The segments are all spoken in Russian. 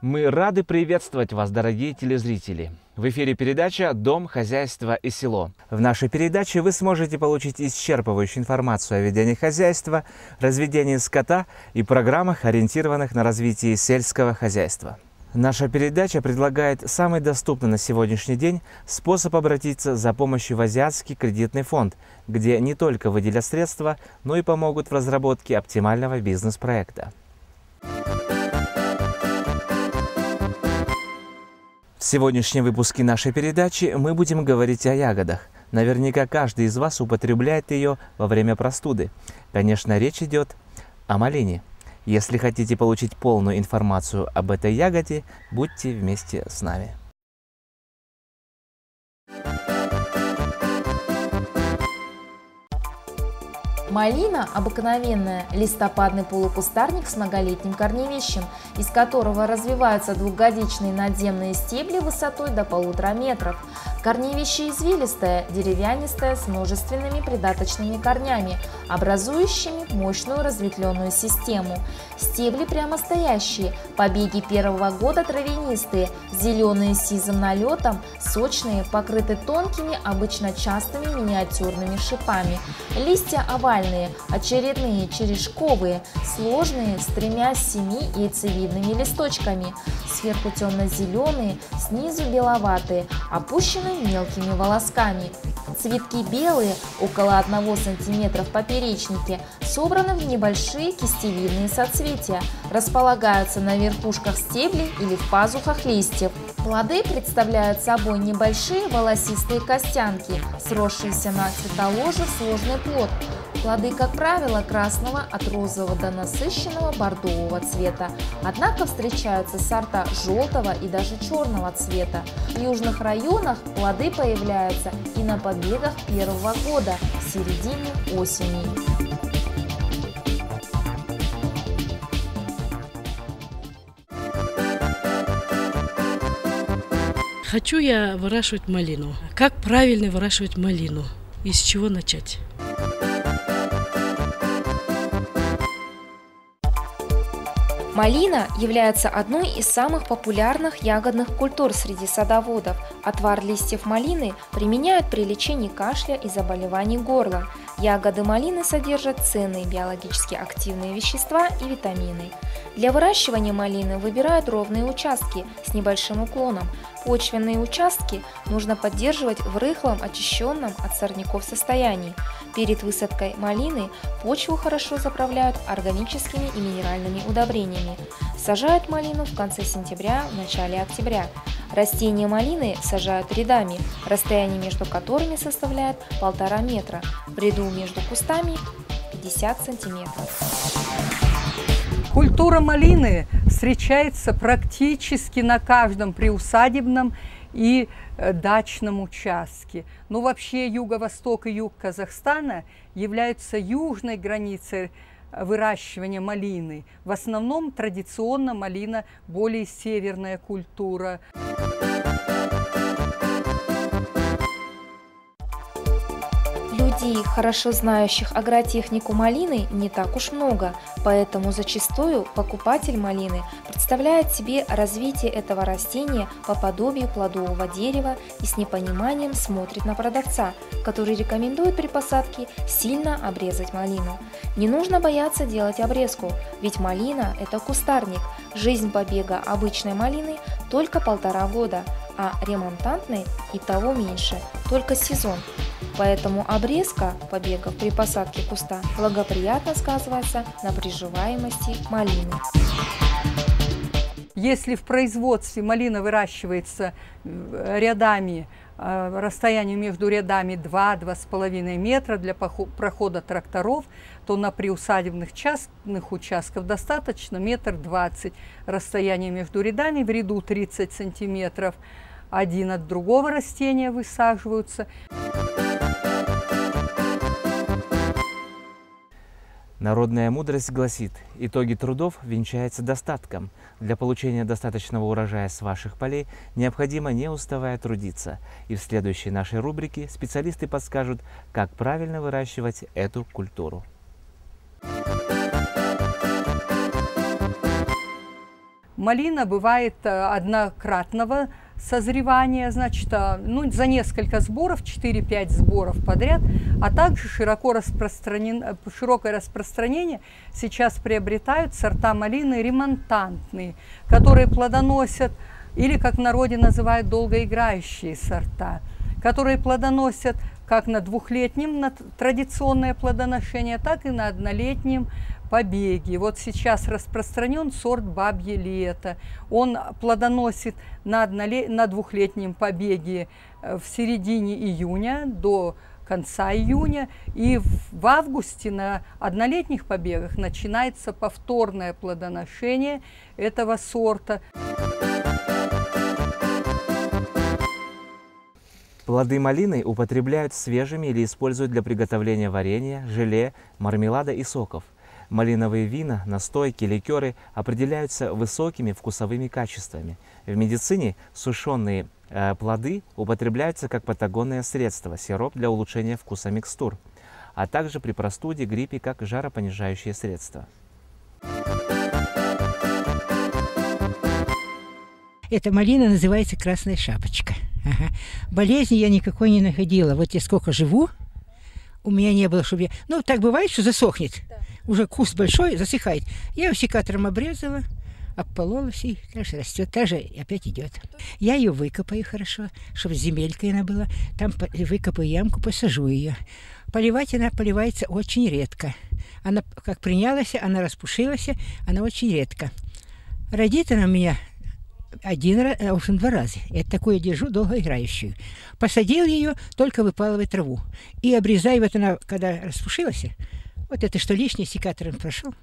Мы рады приветствовать вас, дорогие телезрители. В эфире передача «Дом, хозяйство и село». В нашей передаче вы сможете получить исчерпывающую информацию о ведении хозяйства, разведении скота и программах, ориентированных на развитие сельского хозяйства. Наша передача предлагает самый доступный на сегодняшний день способ обратиться за помощью в Азиатский кредитный фонд, где не только выделят средства, но и помогут в разработке оптимального бизнес-проекта. В сегодняшнем выпуске нашей передачи мы будем говорить о ягодах. Наверняка каждый из вас употребляет ее во время простуды. Конечно, речь идет о малине. Если хотите получить полную информацию об этой ягоде, будьте вместе с нами. Малина – обыкновенная, листопадный полукустарник с многолетним корневищем, из которого развиваются двухгодичные надземные стебли высотой до 1,5 метра. Корневище извилистое, деревянистое, с множественными придаточными корнями, образующими мощную разветвленную систему. Стебли прямостоящие, побеги первого года травянистые, зеленые с сизым налетом, сочные, покрыты тонкими, обычно частыми миниатюрными шипами. Листья овальные, очередные, черешковые, сложные, с 3-7 яйцевидными листочками, сверху темно-зеленые, снизу беловатые, опущены мелкими волосками. Цветки белые, около 1 см в поперечнике, собраны в небольшие кистевидные соцветия, располагаются на верхушках стеблей или в пазухах листьев. Плоды представляют собой небольшие волосистые костянки, сросшиеся на цветоложе в сложный плод. Плоды, как правило, красного от розового до насыщенного бордового цвета, однако встречаются сорта желтого и даже черного цвета. В южных районах плоды появляются и на побегах первого года, в середине осени. Хочу я выращивать малину. Как правильно выращивать малину? И с чего начать? Малина является одной из самых популярных ягодных культур среди садоводов. Отвар листьев малины применяют при лечении кашля и заболеваний горла. Ягоды малины содержат ценные биологически активные вещества и витамины. Для выращивания малины выбирают ровные участки с небольшим уклоном. Почвенные участки нужно поддерживать в рыхлом, очищенном от сорняков состоянии. Перед высадкой малины почву хорошо заправляют органическими и минеральными удобрениями. Сажают малину в конце сентября, в начале октября. Растения малины сажают рядами, расстояние между которыми составляет 1,5 метра. В ряду между кустами 50 сантиметров. Культура малины встречается практически на каждом приусадебном и дачном участке. Но вообще юго-восток и юг Казахстана являются южной границей выращивания малины. В основном традиционно малина более северная культура. Людей, хорошо знающих агротехнику малины, не так уж много, поэтому зачастую покупатель малины представляет себе развитие этого растения по подобию плодового дерева и с непониманием смотрит на продавца, который рекомендует при посадке сильно обрезать малину. Не нужно бояться делать обрезку, ведь малина – это кустарник. Жизнь побега обычной малины только 1,5 года, а ремонтантной и того меньше, только сезон. Поэтому обрезка побегов при посадке куста благоприятно сказывается на приживаемости малины. Если в производстве малина выращивается рядами, расстояние между рядами 2–2,5 метра для прохода тракторов, то на приусадебных частных участках достаточно 1,20 м. Расстояние между рядами в ряду 30 сантиметров. Один от другого растения высаживаются. Народная мудрость гласит: итоги трудов венчаются достатком. Для получения достаточного урожая с ваших полей необходимо не уставая трудиться. И в следующей нашей рубрике специалисты подскажут, как правильно выращивать эту культуру. Малина бывает однократного созревания, значит, за несколько сборов, 4-5 сборов подряд, а также широкое распространение сейчас приобретают сорта малины ремонтантные, которые плодоносят, или, как в народе называют, долгоиграющие сорта, которые плодоносят как на двухлетнем, на традиционное плодоношение, так и на однолетнем побеги. Вот сейчас распространен сорт «Бабье лето». Он плодоносит на двухлетнем побеге в середине июня до конца июня. И в августе на однолетних побегах начинается повторное плодоношение этого сорта. Плоды малины употребляют свежими или используют для приготовления варенья, желе, мармелада и соков. Малиновые вина, настойки, ликеры определяются высокими вкусовыми качествами. В медицине сушеные плоды употребляются как патагонное средство, сироп для улучшения вкуса микстур, а также при простуде, гриппе как жаропонижающее средство. Эта малина называется красная шапочка. Ага. Болезни я никакой не находила. Вот я сколько живу, у меня не было, чтобы я... Ну, так бывает, что засохнет. Да. Уже куст большой, засыхает. Я его секатором обрезала, обпололась, и, конечно, растет. Та же опять идет. Я ее выкопаю хорошо, чтобы земелькой она была. Там выкопаю ямку, посажу ее. Поливать она поливается очень редко. Она, как принялась, она распушилась, она очень редко. Родит она у меня... один раз, в общем, 2 раза. Это такую держу долгоиграющую. Посадил ее, только выпалывай траву. И обрезаю, вот она, когда распушилась, вот это, что лишнее, секатором прошел,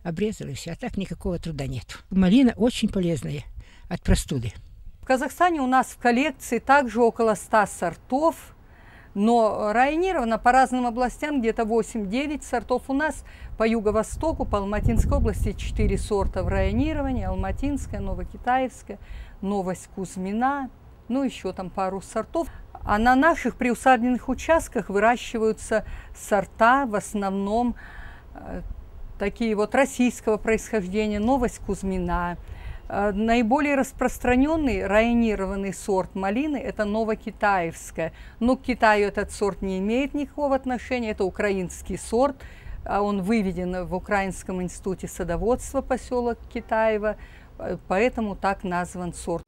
обрезал и все. А так никакого труда нет. Малина очень полезная от простуды. В Казахстане у нас в коллекции также около 100 сортов, но районировано по разным областям, где-то 8-9 сортов. У нас по юго-востоку, по Алматинской области 4 сорта в районировании: Алматинская, Новокитаевская, Новость Кузьмина, ну еще там пару сортов. А на наших приусадебных участках выращиваются сорта в основном такие вот российского происхождения: Новость Кузьмина. Наиболее распространенный районированный сорт малины – это Новокитаевская. Но к Китаю этот сорт не имеет никакого отношения, это украинский сорт. Он выведен в Украинском институте садоводства, поселок Китаево, поэтому так назван сорт.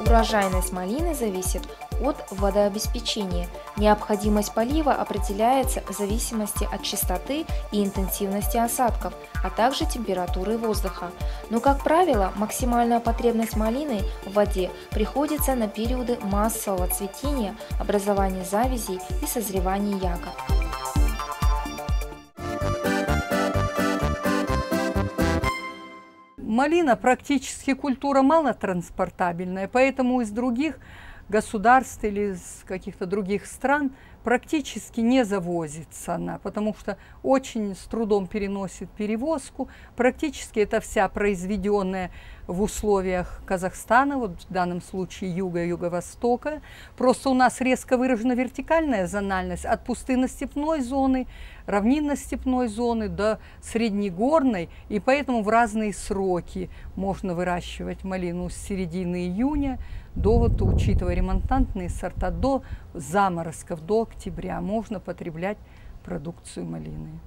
Урожайность малины зависит от водообеспечения. Необходимость полива определяется в зависимости от частоты и интенсивности осадков, а также температуры воздуха. Но, как правило, максимальная потребность малины в воде приходится на периоды массового цветения, образования завязей и созревания ягод. Малина практически культура малотранспортабельная, поэтому из других государств или из каких-то других стран практически не завозится она, потому что очень с трудом переносит перевозку. Практически это вся произведенная в условиях Казахстана, вот в данном случае юга и юго-востока. Просто у нас резко выражена вертикальная зональность от пустынно-степной зоны, равнинно-степной зоны до среднегорной, и поэтому в разные сроки можно выращивать малину с середины июня до, вот, учитывая ремонтантные сорта, до заморозков, до октября можно потреблять продукцию малины.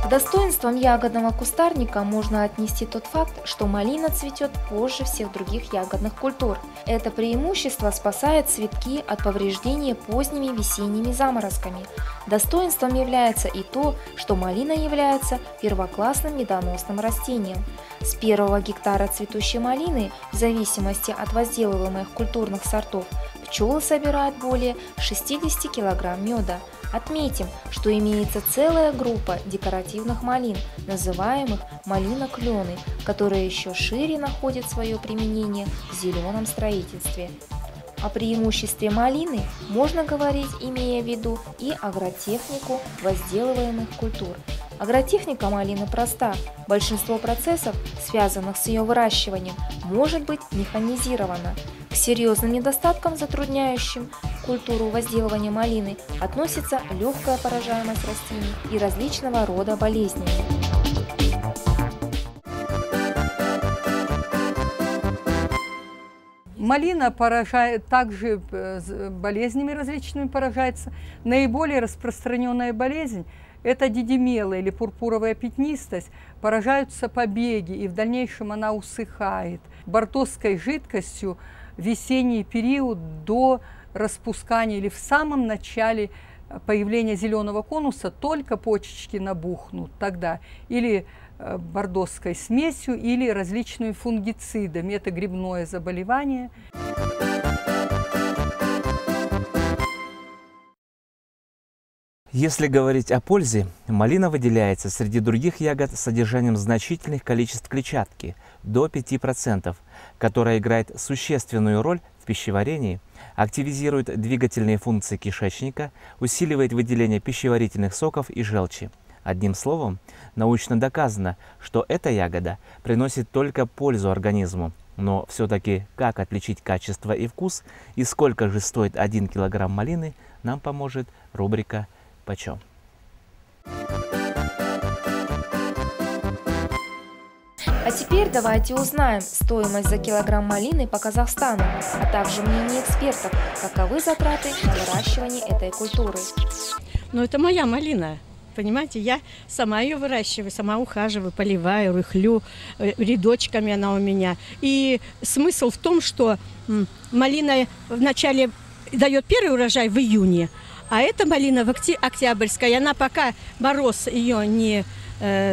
К достоинствам ягодного кустарника можно отнести тот факт, что малина цветет позже всех других ягодных культур. Это преимущество спасает цветки от повреждения поздними весенними заморозками. Достоинством является и то, что малина является первоклассным медоносным растением. С 1 гектара цветущей малины, в зависимости от возделываемых культурных сортов, пчелы собирают более 60 кг меда. Отметим, что имеется целая группа декоративных малин, называемых малиноклены, которые еще шире находят свое применение в зеленом строительстве. О преимуществе малины можно говорить, имея в виду и агротехнику возделываемых культур. Агротехника малины проста. Большинство процессов, связанных с ее выращиванием, может быть механизировано. К серьезным недостаткам, затрудняющим культуру возделывания малины, относится легкая поражаемость растений и различного рода болезни. Малина поражает, также болезнями различными поражается. Наиболее распространенная болезнь – это дидимела или пурпуровая пятнистость. Поражаются побеги, и в дальнейшем она усыхает. Бордоской жидкостью в весенний период до распускания или в самом начале появления зеленого конуса только почечки набухнут тогда. Или бордоской смесью, или различными фунгицидами. Это грибное заболевание. Если говорить о пользе, малина выделяется среди других ягод с содержанием значительных количеств клетчатки, до 5%, которая играет существенную роль в пищеварении, активизирует двигательные функции кишечника, усиливает выделение пищеварительных соков и желчи. Одним словом, научно доказано, что эта ягода приносит только пользу организму. Но все-таки как отличить качество и вкус, и сколько же стоит 1 килограмм малины, нам поможет рубрика «Почем?». А теперь давайте узнаем стоимость за килограмм малины по Казахстану, а также мнение экспертов, каковы затраты на выращивание этой культуры. Но это моя малина. Понимаете, я сама ее выращиваю, сама ухаживаю, поливаю, рыхлю, рядочками она у меня. И смысл в том, что малина вначале дает первый урожай в июне, а эта малина октябрьская, она пока мороз ее не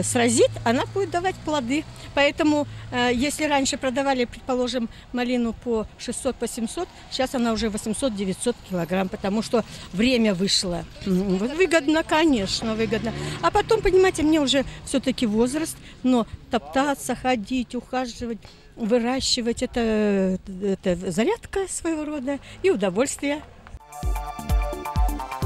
сразит, она будет давать плоды. Поэтому, если раньше продавали, предположим, малину по 600, по 700, сейчас она уже 800-900 килограмм, потому что время вышло. Выгодно, конечно, выгодно. А потом, понимаете, мне уже все-таки возраст, но топтаться, ходить, ухаживать, выращивать – это зарядка своего рода и удовольствие.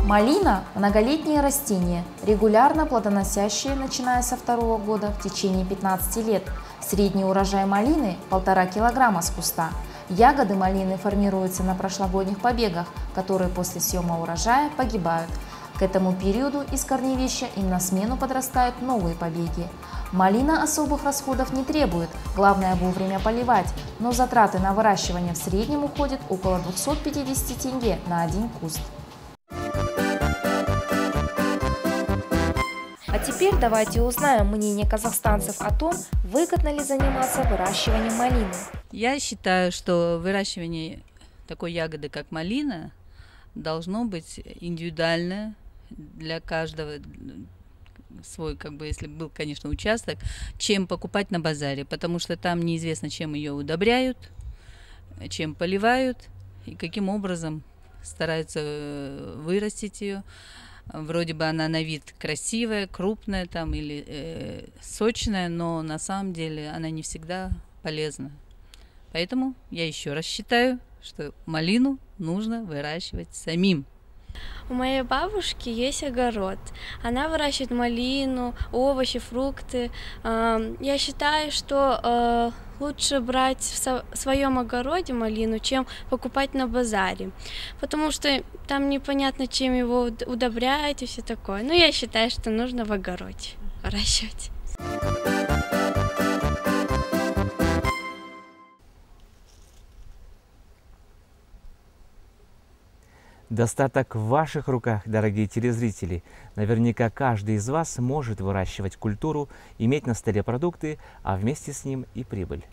Малина – многолетнее растение, регулярно плодоносящее, начиная со 2-го года в течение 15 лет. Средний урожай малины – 1,5 килограмма с куста. Ягоды малины формируются на прошлогодних побегах, которые после съема урожая погибают. К этому периоду из корневища им на смену подрастают новые побеги. Малина особых расходов не требует, главное вовремя поливать, но затраты на выращивание в среднем уходят около 250 тенге на 1 куст. А теперь давайте узнаем мнение казахстанцев о том, выгодно ли заниматься выращиванием малины. Я считаю, что выращивание такой ягоды, как малина, должно быть индивидуальное для каждого, свой, если был, конечно, участок, чем покупать на базаре, потому что там неизвестно, чем ее удобряют, чем поливают и каким образом стараются вырастить ее. Вроде бы она на вид красивая, крупная там или сочная, но на самом деле она не всегда полезна. Поэтому я еще раз считаю, что малину нужно выращивать самим. У моей бабушки есть огород. Она выращивает малину, овощи, фрукты. Я считаю, что лучше брать в своем огороде малину, чем покупать на базаре. Потому что там непонятно, чем его удобряют и все такое. Но я считаю, что нужно в огороде выращивать. Достаток в ваших руках, дорогие телезрители. Наверняка каждый из вас может выращивать культуру, иметь на столе продукты, а вместе с ним и прибыль.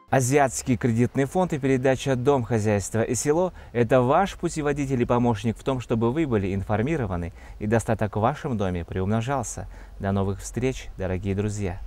Азиатский кредитный фонд и передача «Дом, хозяйство и село» – это ваш путеводитель и помощник в том, чтобы вы были информированы и достаток в вашем доме приумножался. До новых встреч, дорогие друзья!